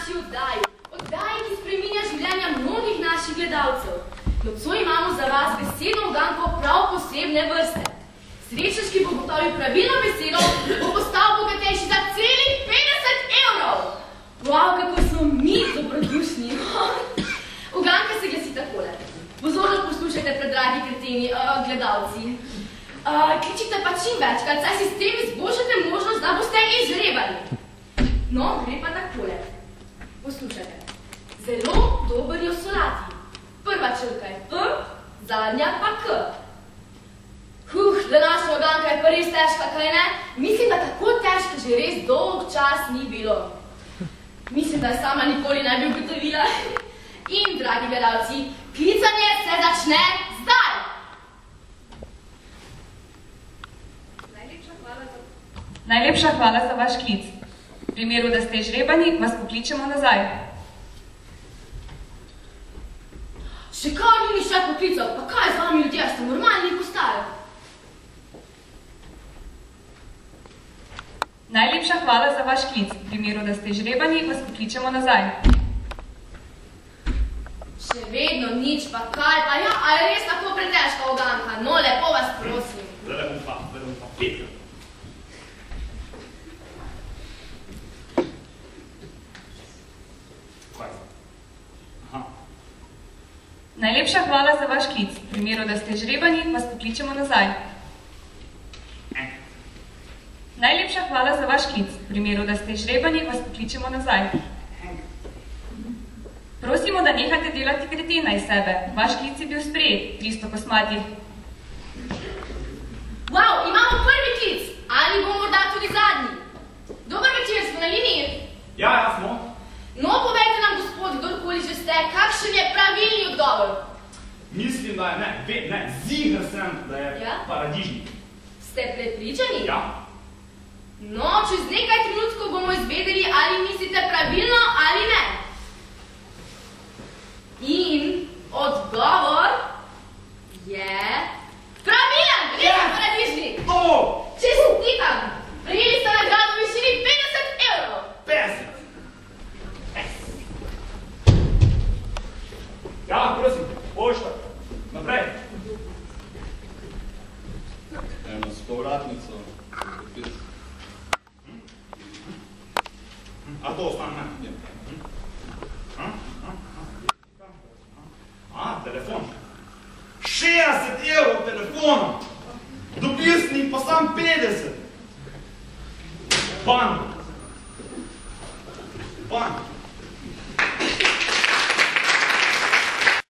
naši oddaji. Oddaji, ki spreminja življenja mnogih naših gledalcev. Nocoj imamo za vas besedno uganko prav posebne vrste. Srečnež, ki bo gotovil pravilno besedo, bo postal bogatejši za celih 50 evrov. Wow, kako smo mi dobrodušni. Uganka se glasi takole. Pozorno poslušajte, predragi kreteni gledalci. Kličite pa čim večkrat, saj si s tem izboljšate možnost, da boste izžrebali. No, gre pa takole. Poslušajte. Zelo dober je v solati. Prva črka je P, zadnja pa K. Današnja uganka je pa res težka, kaj ne? Mislim, da tako težka že res dolg čas ni bilo. Mislim, da sama nikoli ne bi ugotovila. In, dragi gledalci, klicanje se začne zdaj! Najlepša hvala za vaš klic. V primeru, da ste žrebani, vas pokličemo nazaj. Še kar ni še poklical, pa kaj z vami ljudje, ste normalni postajajo? Najlepša hvala za vaš klic. V primeru, da ste žrebani, vas pokličemo nazaj. Še vedno nič, pa kaj, pa ja, a je res tako pretežka uganka? No, lepo vas prosim. Zdaj bom pa petka. Najlepša hvala za vaš klic. V primeru, da ste žrebani, vas pokličemo nazaj. Najlepša hvala za vaš klic. V primeru, da ste žrebani, vas pokličemo nazaj. Prosimo, da nehate delati kretena iz sebe. Vaš klic je bil sprejet, 300 kosmatih. Wow, imamo prvi klic. Ali bomo morda tudi zadnji? Dober večer, smo na liniji? Ja, smo. No, povejte nam, gospod, kdorkoli že ste, kakšen je pravilni odgovor? Mislim, da je, ne, ziher sem, da je paradižnik. Ste prepričani? Ja. No, čez nekaj trenutkov bomo izvedeli, ali mislite pravilno ali ne. In odgovor je pravilen! Res paradižnik! Čestitam! Prejeli ste nagrado v višini 50 evrov! 50! Ja, prosim, pošta. Naprej. Eno s povratnico. A to ostane? Telefon. 60 evrov telefona. Dobil sem pa sam 50. Ban.